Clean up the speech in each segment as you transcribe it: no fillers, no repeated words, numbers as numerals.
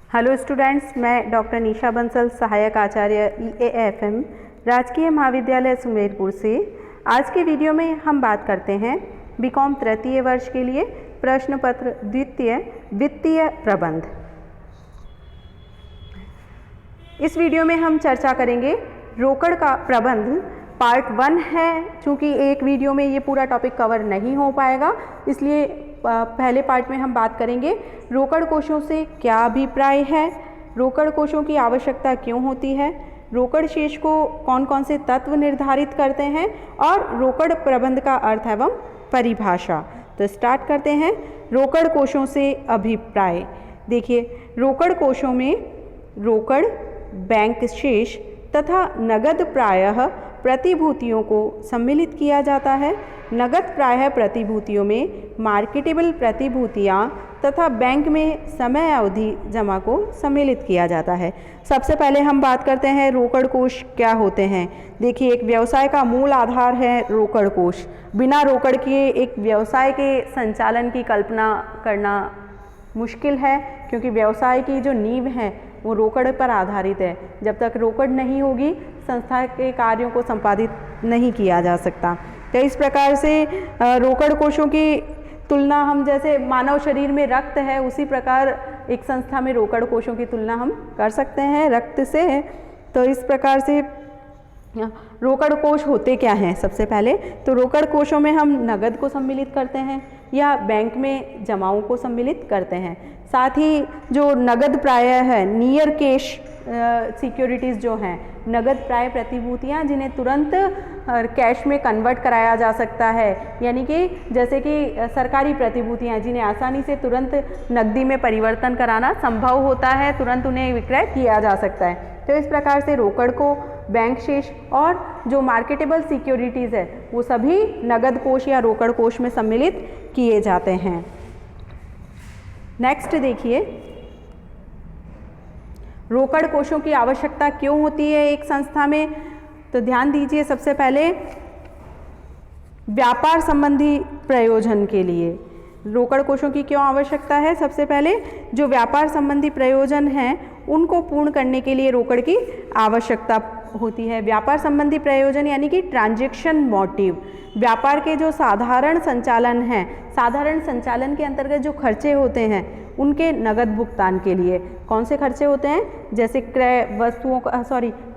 Hello students, मैं doctor निशा बंसल, सहायक आचार्य EAFM राजकीय महाविद्यालय सुमेरपुर से। आज के वीडियो में हम बात करते हैं बीकॉम तृतीय वर्ष के लिए प्रश्न पत्र द्वितीय वित्तीय प्रबंध। इस वीडियो में हम चर्चा करेंगे रोकड़ का प्रबंध। पार्ट 1 है, चूँकि एक वीडियो में ये पूरा टॉपिक कवर नहीं हो पाएगा, इसलिए पहले पार्ट में हम बात करेंगे रोकड़ कोषों से क्या अभिप्राय है, रोकड़ कोषों की आवश्यकता क्यों होती है, रोकड़ शेष को कौन कौन से तत्व निर्धारित करते हैं और रोकड़ प्रबंध का अर्थ एवं परिभाषा। तो स्टार्ट करते हैं। रोकड़ कोषों से अभिप्राय। देखिए, रोकड़ कोषों में रोकड़, बैंक शेष तथा नगद प्रायः प्रतिभूतियों को सम्मिलित किया जाता है। नगद प्रायः प्रतिभूतियों में मार्केटेबल प्रतिभूतियाँ तथा बैंक में समय अवधि जमा को सम्मिलित किया जाता है। सबसे पहले हम बात करते हैं रोकड़ कोष क्या होते हैं। देखिए, एक व्यवसाय का मूल आधार है रोकड़ कोष। बिना रोकड़ के एक व्यवसाय के संचालन की कल्पना करना मुश्किल है, क्योंकि व्यवसाय की जो नींव है वो रोकड़ पर आधारित है। जब तक रोकड़ नहीं होगी, संस्था के कार्यों को संपादित नहीं किया जा सकता। तो इस प्रकार से रोकड़ कोषों की तुलना हम, जैसे मानव शरीर में रक्त है, उसी प्रकार एक संस्था में रोकड़ कोषों की तुलना हम कर सकते हैं रक्त से। तो इस प्रकार से रोकड़ कोष होते क्या हैं। सबसे पहले तो रोकड़ कोषों में हम नगद को सम्मिलित करते हैं या बैंक में जमाओं को सम्मिलित करते हैं। साथ ही जो नगद प्रायः है, नियर कैश सिक्योरिटीज़ जो हैं, नगद प्राय प्रतिभूतियाँ जिन्हें तुरंत कैश में कन्वर्ट कराया जा सकता है, यानी कि जैसे कि सरकारी प्रतिभूतियाँ जिन्हें आसानी से तुरंत नकदी में परिवर्तन कराना संभव होता है, तुरंत उन्हें विक्रय किया जा सकता है। तो इस प्रकार से रोकड़ को, बैंक शेष और जो मार्केटेबल सिक्योरिटीज़ है वो सभी नगद कोष या रोकड़ कोष में सम्मिलित किए जाते हैं। नेक्स्ट देखिए, रोकड़ कोषों की आवश्यकता क्यों होती है एक संस्था में। तो ध्यान दीजिए, सबसे पहले व्यापार संबंधी प्रयोजन के लिए रोकड़ कोषों की क्यों आवश्यकता है। सबसे पहले जो व्यापार संबंधी प्रयोजन हैं उनको पूर्ण करने के लिए रोकड़ की आवश्यकता होती है। व्यापार संबंधी प्रयोजन यानी कि ट्रांजैक्शन मोटिव, व्यापार के जो साधारण संचालन हैं, साधारण संचालन के अंतर्गत जो खर्चे होते हैं उनके नगद भुगतान के लिए। कौन से खर्चे होते हैं, जैसे क्रय वस्तुओं का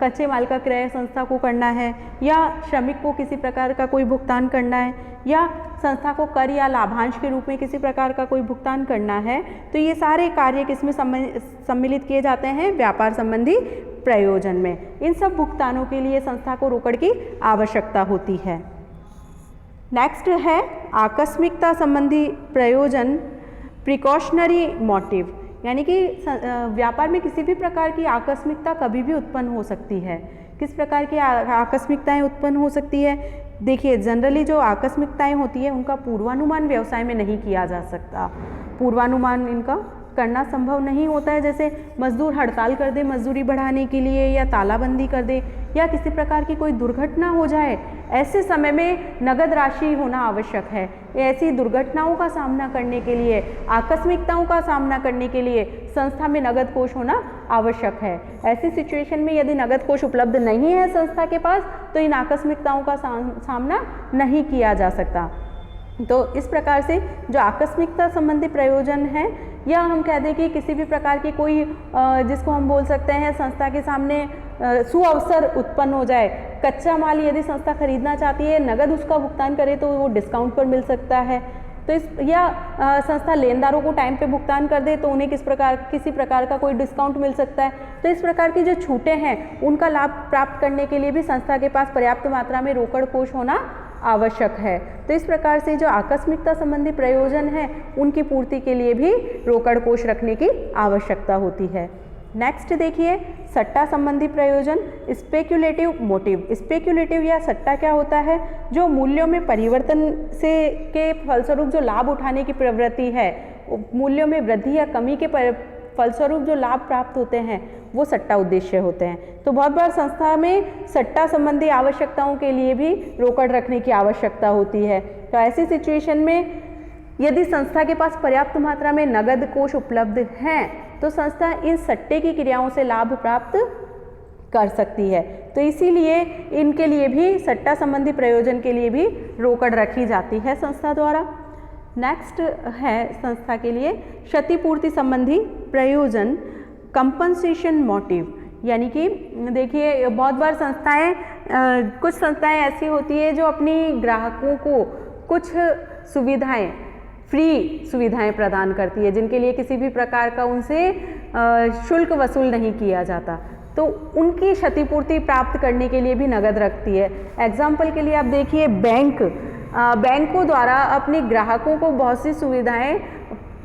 कच्चे माल का क्रय संस्था को करना है, या श्रमिक को किसी प्रकार का कोई भुगतान करना है, या संस्था को कर या लाभांश के रूप में किसी प्रकार का कोई भुगतान करना है। तो ये सारे कार्य किसमें सम्मिलित किए जाते हैं, व्यापार संबंधी प्रयोजन में। इन सब भुगतानों के लिए संस्था को रोकड़ की आवश्यकता होती है। नेक्स्ट है आकस्मिकता संबंधी प्रयोजन, प्रिकॉशनरी मोटिव, यानी कि व्यापार में किसी भी प्रकार की आकस्मिकता कभी भी उत्पन्न हो सकती है। किस प्रकार की आकस्मिकताएं उत्पन्न हो सकती है। देखिए, जनरली जो आकस्मिकताएं होती है उनका पूर्वानुमान व्यवसाय में नहीं किया जा सकता। पूर्वानुमान इनका करना संभव नहीं होता है। जैसे मजदूर हड़ताल कर दे मजदूरी बढ़ाने के लिए, या तालाबंदी कर दे, या किसी प्रकार की कोई दुर्घटना हो जाए, ऐसे समय में नगद राशि होना आवश्यक है। ऐसी दुर्घटनाओं का सामना करने के लिए, आकस्मिकताओं का सामना करने के लिए संस्था में नगद कोष होना आवश्यक है। ऐसी सिचुएशन में यदि नगद कोष उपलब्ध नहीं है संस्था के पास, तो इन आकस्मिकताओं का सामना नहीं किया जा सकता। तो इस प्रकार से जो आकस्मिकता संबंधी प्रयोजन है, या हम कह दें कि किसी भी प्रकार की कोई जिसको हम बोल सकते हैं संस्था के सामने सुअवसर उत्पन्न हो जाए। कच्चा माल यदि संस्था खरीदना चाहती है, नगद उसका भुगतान करे तो वो डिस्काउंट पर मिल सकता है। तो संस्था लेनदारों को टाइम पे भुगतान कर दे तो उन्हें किसी प्रकार का कोई डिस्काउंट मिल सकता है। तो इस प्रकार की जो छूटें हैं उनका लाभ प्राप्त करने के लिए भी संस्था के पास पर्याप्त मात्रा में रोकड़ कोष होना आवश्यक है। तो इस प्रकार से जो आकस्मिकता संबंधी प्रयोजन है उनकी पूर्ति के लिए भी रोकड़ कोष रखने की आवश्यकता होती है। नेक्स्ट देखिए, सट्टा संबंधी प्रयोजन, स्पेक्युलेटिव मोटिव। स्पेक्युलेटिव या सट्टा क्या होता है, जो मूल्यों में परिवर्तन से के फलस्वरूप जो लाभ उठाने की प्रवृत्ति है, मूल्यों में वृद्धि या कमी के फलस्वरूप जो लाभ प्राप्त होते हैं वो सट्टा उद्देश्य होते हैं। तो बहुत बार संस्था में सट्टा संबंधी आवश्यकताओं के लिए भी रोकड़ रखने की आवश्यकता होती है। तो ऐसी सिचुएशन में यदि संस्था के पास पर्याप्त मात्रा में नगद कोष उपलब्ध हैं तो संस्था इन सट्टे की क्रियाओं से लाभ प्राप्त कर सकती है। तो इसीलिए इनके लिए भी, सट्टा संबंधी प्रयोजन के लिए भी रोकड़ रखी जाती है संस्था द्वारा। नेक्स्ट है संस्था के लिए क्षतिपूर्ति संबंधी प्रयोजन, कंपनसेशन मोटिव। यानी कि देखिए बहुत बार संस्थाएं, कुछ संस्थाएं ऐसी होती है जो अपनी ग्राहकों को कुछ सुविधाएं, फ्री सुविधाएं प्रदान करती है, जिनके लिए किसी भी प्रकार का उनसे शुल्क वसूल नहीं किया जाता, तो उनकी क्षतिपूर्ति प्राप्त करने के लिए भी नगद रखती है। एग्जाम्पल के लिए आप देखिए, बैंकों द्वारा अपने ग्राहकों को बहुत सी सुविधाएं,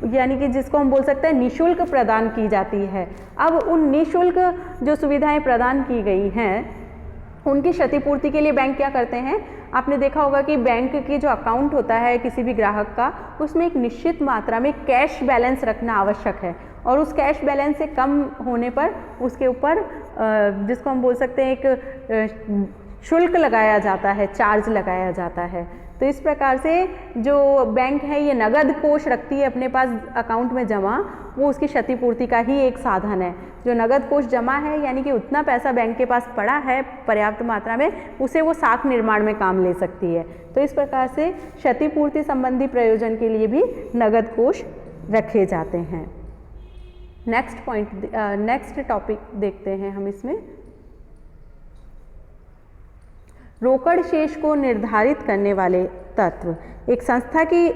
यानी कि जिसको हम बोल सकते हैं निःशुल्क प्रदान की जाती है। अब उन निःशुल्क जो सुविधाएं प्रदान की गई हैं उनकी क्षतिपूर्ति के लिए बैंक क्या करते हैं, आपने देखा होगा कि बैंक की जो अकाउंट होता है किसी भी ग्राहक का, उसमें एक निश्चित मात्रा में कैश बैलेंस रखना आवश्यक है, और उस कैश बैलेंस से कम होने पर उसके ऊपर जिसको हम बोल सकते हैं एक शुल्क लगाया जाता है, चार्ज लगाया जाता है। तो इस प्रकार से जो बैंक है ये नगद कोष रखती है अपने पास अकाउंट में जमा, वो उसकी क्षतिपूर्ति का ही एक साधन है। जो नगद कोष जमा है यानी कि उतना पैसा बैंक के पास पड़ा है पर्याप्त मात्रा में, उसे वो साख निर्माण में काम ले सकती है। तो इस प्रकार से क्षतिपूर्ति संबंधी प्रयोजन के लिए भी नगद कोष रखे जाते हैं। नेक्स्ट टॉपिक देखते हैं हम इसमें, रोकड़ शेष को निर्धारित करने वाले तत्व। एक संस्था की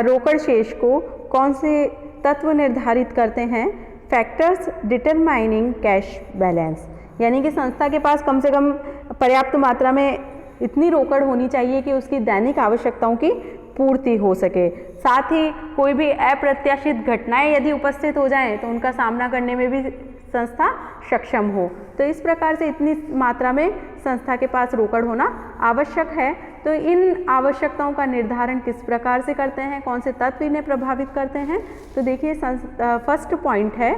रोकड़ शेष को कौन से तत्व निर्धारित करते हैं? फैक्टर्स डिटरमाइनिंग कैश बैलेंस, यानी कि संस्था के पास कम से कम पर्याप्त मात्रा में इतनी रोकड़ होनी चाहिए कि उसकी दैनिक आवश्यकताओं की पूर्ति हो सके। साथ ही कोई भी अप्रत्याशित घटनाएं यदि उपस्थित हो जाएं तो उनका सामना करने में भी संस्था सक्षम हो। तो इस प्रकार से इतनी मात्रा में संस्था के पास रोकड़ होना आवश्यक है। तो इन आवश्यकताओं का निर्धारण किस प्रकार से करते हैं, कौन से तत्व इन्हें प्रभावित करते हैं? तो देखिए फर्स्ट पॉइंट है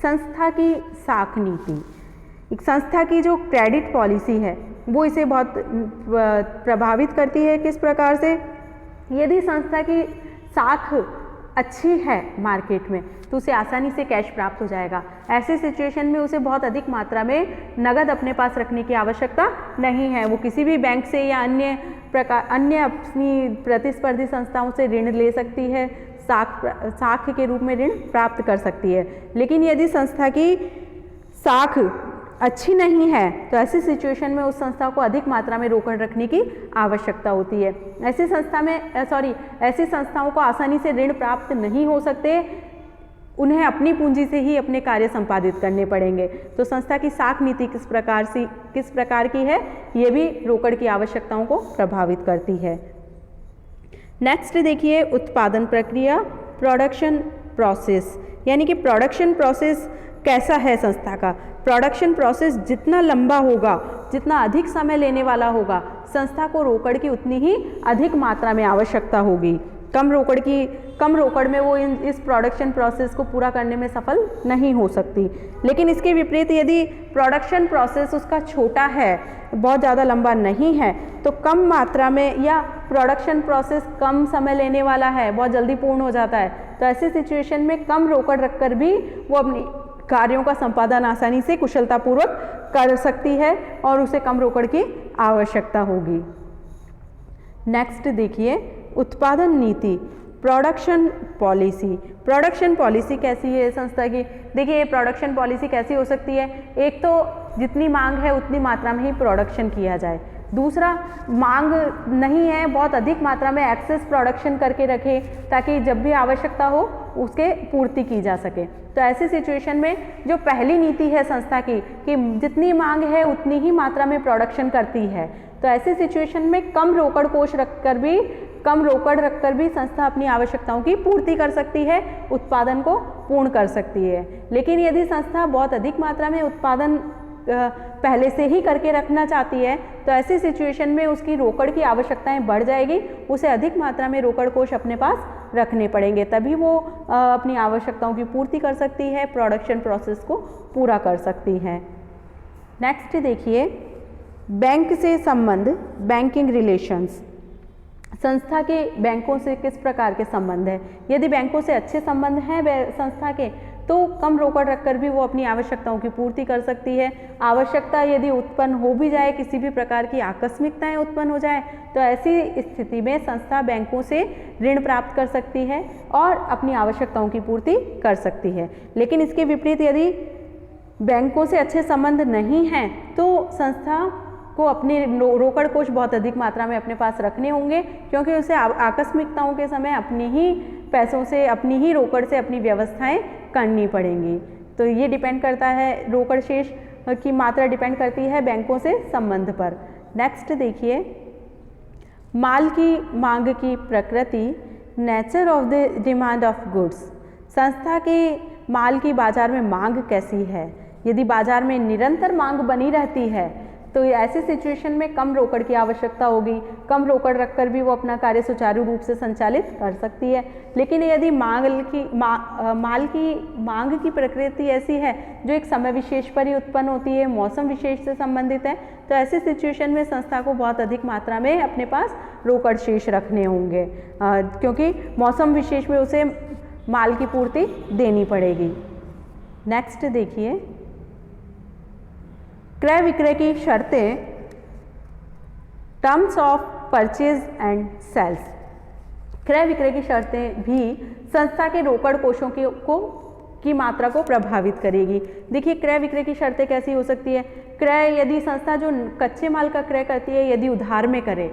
संस्था की साख नीति। एक संस्था की जो क्रेडिट पॉलिसी है वो इसे बहुत प्रभावित करती है। किस प्रकार से? यदि संस्था की साख अच्छी है मार्केट में तो उसे आसानी से कैश प्राप्त हो जाएगा। ऐसे सिचुएशन में उसे बहुत अधिक मात्रा में नगद अपने पास रखने की आवश्यकता नहीं है। वो किसी भी बैंक से या अन्य अपनी प्रतिस्पर्धी संस्थाओं से ऋण ले सकती है, साख के रूप में ऋण प्राप्त कर सकती है। लेकिन यदि संस्था की साख अच्छी नहीं है तो ऐसी सिचुएशन में उस संस्था को अधिक मात्रा में रोकड़ रखने की आवश्यकता होती है। ऐसी संस्थाओं को आसानी से ऋण प्राप्त नहीं हो सकते, उन्हें अपनी पूंजी से ही अपने कार्य संपादित करने पड़ेंगे। तो संस्था की साख नीति किस प्रकार की है, ये भी रोकड़ की आवश्यकताओं को प्रभावित करती है। नेक्स्ट देखिए उत्पादन प्रक्रिया, प्रोडक्शन प्रोसेस, यानी कि प्रोडक्शन प्रोसेस कैसा है संस्था का। प्रोडक्शन प्रोसेस जितना लंबा होगा, जितना अधिक समय लेने वाला होगा, संस्था को रोकड़ की उतनी ही अधिक मात्रा में आवश्यकता होगी। कम रोकड़ में वो इस प्रोडक्शन प्रोसेस को पूरा करने में सफल नहीं हो सकती। लेकिन इसके विपरीत यदि प्रोडक्शन प्रोसेस उसका छोटा है, बहुत ज़्यादा लंबा नहीं है, तो कम मात्रा में, या प्रोडक्शन प्रोसेस कम समय लेने वाला है, बहुत जल्दी पूर्ण हो जाता है, तो ऐसी सिचुएशन में कम रोकड़ रखकर भी वो अपनी कार्यों का संपादन आसानी से कुशलतापूर्वक कर सकती है और उसे कम रोकड़ की आवश्यकता होगी। नेक्स्ट देखिए उत्पादन नीति, प्रोडक्शन पॉलिसी। प्रोडक्शन पॉलिसी कैसी है संस्था की? देखिए प्रोडक्शन पॉलिसी कैसी हो सकती है? एक तो जितनी मांग है उतनी मात्रा में ही प्रोडक्शन किया जाए। दूसरा, मांग नहीं है, बहुत अधिक मात्रा में एक्सेस प्रोडक्शन करके रखे ताकि जब भी आवश्यकता हो उसके पूर्ति की जा सके। तो ऐसी सिचुएशन में जो पहली नीति है संस्था की कि जितनी मांग है उतनी ही मात्रा में प्रोडक्शन करती है, तो ऐसी सिचुएशन में कम रोकड़ रखकर भी संस्था अपनी आवश्यकताओं की पूर्ति कर सकती है, उत्पादन को पूर्ण कर सकती है। लेकिन यदि संस्था बहुत अधिक मात्रा में उत्पादन पहले से ही करके रखना चाहती है तो ऐसी सिचुएशन में उसकी रोकड़ की आवश्यकताएं बढ़ जाएगी, उसे अधिक मात्रा में रोकड़ कोष अपने पास रखने पड़ेंगे, तभी वो अपनी आवश्यकताओं की पूर्ति कर सकती है, प्रोडक्शन प्रोसेस को पूरा कर सकती है। नेक्स्ट देखिए बैंक से संबंध, बैंकिंग रिलेशंस। संस्था के बैंकों से किस प्रकार के संबंध है? यदि बैंकों से अच्छे संबंध हैं संस्था के तो कम रोकड़ रखकर भी वो अपनी आवश्यकताओं की पूर्ति कर सकती है। आवश्यकता यदि उत्पन्न हो भी जाए, किसी भी प्रकार की आकस्मिकताएं उत्पन्न हो जाए, तो ऐसी स्थिति में संस्था बैंकों से ऋण प्राप्त कर सकती है और अपनी आवश्यकताओं की पूर्ति कर सकती है। लेकिन इसके विपरीत यदि बैंकों से अच्छे संबंध नहीं हैं तो संस्था को अपने रोकड़ कोष बहुत अधिक मात्रा में अपने पास रखने होंगे, क्योंकि उसे आकस्मिकताओं के समय अपने ही पैसों से, अपनी ही रोकड़ से अपनी व्यवस्थाएं करनी पड़ेंगी। तो ये डिपेंड करता है, रोकड़ शेष की मात्रा डिपेंड करती है बैंकों से संबंध पर। नेक्स्ट देखिए, माल की मांग की प्रकृति, nature of the demand of goods. संस्था के माल की बाजार में मांग कैसी है? यदि बाजार में निरंतर मांग बनी रहती है तो ऐसी सिचुएशन में कम रोकड़ की आवश्यकता होगी। कम रोकड़ रखकर भी वो अपना कार्य सुचारू रूप से संचालित कर सकती है। लेकिन यदि माल की मांग की प्रकृति ऐसी है जो एक समय विशेष पर ही उत्पन्न होती है, मौसम विशेष से संबंधित है, तो ऐसी सिचुएशन में संस्था को बहुत अधिक मात्रा में अपने पास रोकड़ शेष रखने होंगे, क्योंकि मौसम विशेष में उसे माल की पूर्ति देनी पड़ेगी। नेक्स्ट देखिए, क्रय विक्रय की शर्तें, terms of purchase and sales. क्रय विक्रय की शर्तें भी संस्था के रोकड़ कोषों की मात्रा को प्रभावित करेगी। देखिए, क्रय विक्रय की शर्तें कैसी हो सकती है? क्रय, यदि संस्था जो कच्चे माल का क्रय करती है यदि उधार में करे,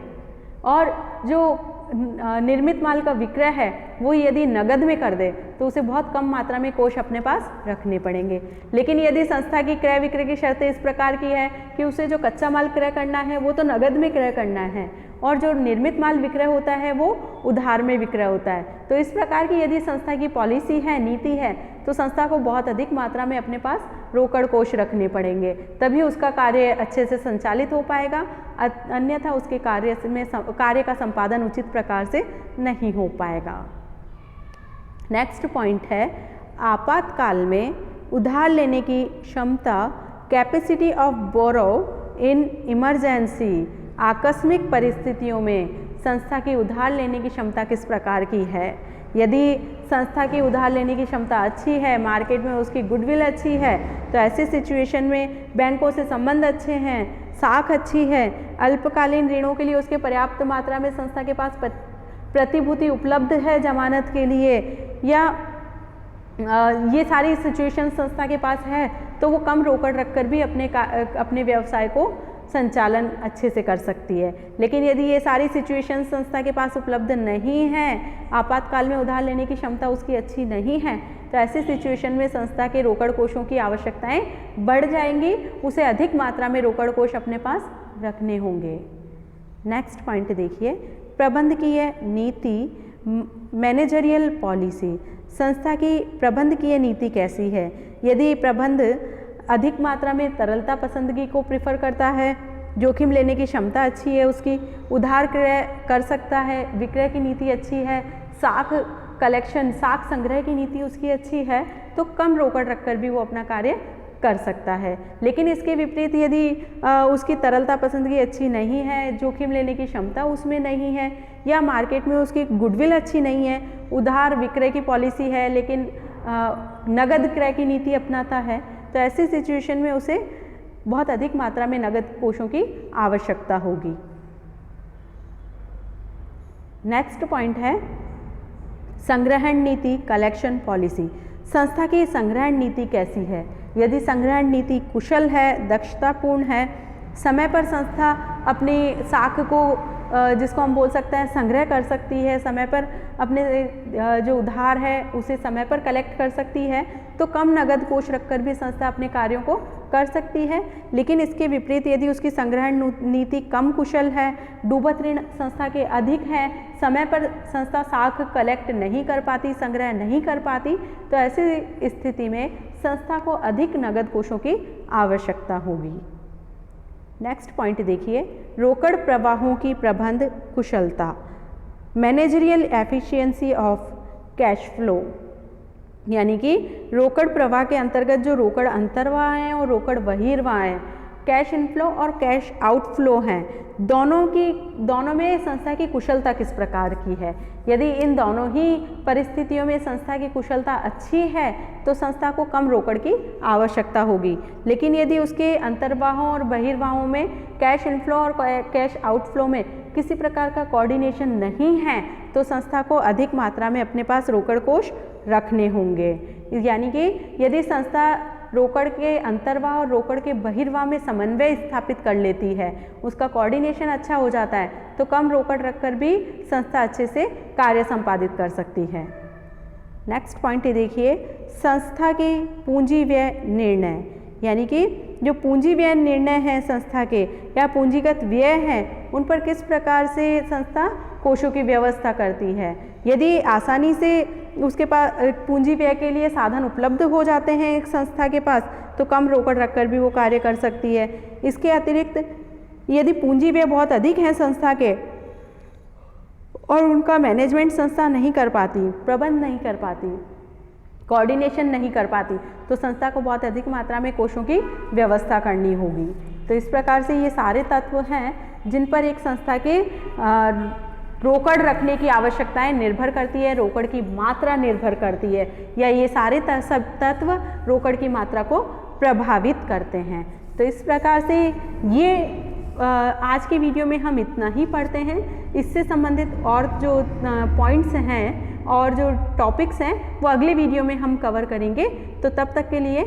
और जो निर्मित माल का विक्रय है वो यदि नगद में कर दे, तो उसे बहुत कम मात्रा में कोष अपने पास रखने पड़ेंगे। लेकिन यदि संस्था की क्रय विक्रय की शर्तें इस प्रकार की है कि उसे जो कच्चा माल क्रय करना है वो तो नगद में क्रय करना है, और जो निर्मित माल विक्रय होता है वो उधार में विक्रय होता है, तो इस प्रकार की यदि संस्था की पॉलिसी है, नीति है, तो संस्था को बहुत अधिक मात्रा में अपने पास रोकड़ कोष रखने पड़ेंगे, तभी उसका कार्य अच्छे से संचालित हो पाएगा। अन्यथा उसके कार्य का संपादन उचित प्रकार से नहीं हो पाएगा। नेक्स्ट पॉइंट है, आपातकाल में उधार लेने की क्षमता, capacity of borrow in emergency. आकस्मिक परिस्थितियों में संस्था की उधार लेने की क्षमता किस प्रकार की है? यदि संस्था की उधार लेने की क्षमता अच्छी है, मार्केट में उसकी गुडविल अच्छी है, तो ऐसे सिचुएशन में बैंकों से संबंध अच्छे हैं, साख अच्छी है, अल्पकालीन ऋणों के लिए उसके पर्याप्त मात्रा में संस्था के पास प्रतिभूति उपलब्ध है जमानत के लिए, या ये सारी सिचुएशन संस्था के पास है, तो वो कम रोकड़ रखकर भी अपने व्यवसाय को संचालन अच्छे से कर सकती है। लेकिन यदि ये सारी सिचुएशन संस्था के पास उपलब्ध नहीं है, आपातकाल में उधार लेने की क्षमता उसकी अच्छी नहीं है, तो ऐसी सिचुएशन में संस्था के रोकड़ कोषों की आवश्यकताएं बढ़ जाएंगी, उसे अधिक मात्रा में रोकड़ कोष अपने पास रखने होंगे। नेक्स्ट पॉइंट देखिए, प्रबंधकीय नीति, मैनेजरियल पॉलिसी। संस्था की प्रबंधकीय नीति कैसी है? यदि प्रबंध अधिक मात्रा में तरलता पसंदगी को प्रिफर करता है, जोखिम लेने की क्षमता अच्छी है उसकी, उधार क्रय कर सकता है, विक्रय की नीति अच्छी है, साख कलेक्शन, साख संग्रह की नीति उसकी अच्छी है, तो कम रोकड़ रखकर भी वो अपना कार्य कर सकता है। लेकिन इसके विपरीत यदि उसकी तरलता पसंदगी अच्छी नहीं है, जोखिम लेने की क्षमता उसमें नहीं है, या मार्केट में उसकी गुडविल अच्छी नहीं है, उधार विक्रय की पॉलिसी है लेकिन नगद क्रय की नीति अपनाता है, तो ऐसी सिचुएशन में उसे बहुत अधिक मात्रा में नगद कोषों की आवश्यकता होगी। नेक्स्ट पॉइंट है, संग्रहण नीति, कलेक्शन पॉलिसी। संस्था की संग्रहण नीति कैसी है? यदि संग्रहण नीति कुशल है, दक्षतापूर्ण है, समय पर संस्था अपनी साख को, जिसको हम बोल सकते हैं, संग्रह कर सकती है, समय पर अपने जो उधार है उसे समय पर कलेक्ट कर सकती है, तो कम नगद कोष रखकर भी संस्था अपने कार्यों को कर सकती है। लेकिन इसके विपरीत यदि उसकी संग्रहण नीति कम कुशल है, डूबत ऋण संस्था के अधिक है, समय पर संस्था साख कलेक्ट नहीं कर पाती, संग्रह नहीं कर पाती, तो ऐसी स्थिति में संस्था को अधिक नगद कोषों की आवश्यकता होगी। नेक्स्ट पॉइंट देखिए, रोकड़ प्रवाहों की प्रबंध कुशलता, managerial efficiency of cash flow. यानी कि रोकड़ प्रवाह के अंतर्गत जो रोकड़ अंतर्वाह हैं और रोकड़ बहिर्वाह हैं, कैश इनफ्लो और कैश आउटफ्लो हैं, दोनों में संस्था की कुशलता किस प्रकार की है। यदि इन दोनों ही परिस्थितियों में संस्था की कुशलता अच्छी है तो संस्था को कम रोकड़ की आवश्यकता होगी, लेकिन यदि उसके अंतर्वाहों और बहिर्वाहों में कैश इनफ्लो और कैश आउटफ्लो में किसी प्रकार का कोऑर्डिनेशन नहीं है तो संस्था को अधिक मात्रा में अपने पास रोकड़ कोष रखने होंगे। यानी कि यदि संस्था रोकड़ के अंतर्वाह और रोकड़ के बहिर्वाह में समन्वय स्थापित कर लेती है, उसका कोऑर्डिनेशन अच्छा हो जाता है, तो कम रोकड़ रखकर भी संस्था अच्छे से कार्य संपादित कर सकती है। नेक्स्ट पॉइंट ये देखिए, संस्था के पूंजी व्यय निर्णय, यानी कि जो पूंजी व्यय निर्णय है संस्था के या पूंजीगत व्यय हैं, उन पर किस प्रकार से संस्था कोषों की व्यवस्था करती है। यदि आसानी से उसके पास पूंजी व्यय के लिए साधन उपलब्ध हो जाते हैं एक संस्था के पास, तो कम रोकड़ रखकर भी वो कार्य कर सकती है। इसके अतिरिक्त यदि पूंजी व्यय बहुत अधिक है संस्था के और उनका मैनेजमेंट संस्था नहीं कर पाती, प्रबंध नहीं कर पाती, कोऑर्डिनेशन नहीं कर पाती, तो संस्था को बहुत अधिक मात्रा में कोषों की व्यवस्था करनी होगी। तो इस प्रकार से ये सारे तत्व हैं जिन पर एक संस्था के रोकड़ रखने की आवश्यकताएं निर्भर करती है, रोकड़ की मात्रा निर्भर करती है, या ये सारे सब तत्व रोकड़ की मात्रा को प्रभावित करते हैं। तो इस प्रकार से ये आज की वीडियो में हम इतना ही पढ़ते हैं। इससे संबंधित और जो पॉइंट्स हैं और जो टॉपिक्स हैं वो अगले वीडियो में हम कवर करेंगे। तो तब तक के लिए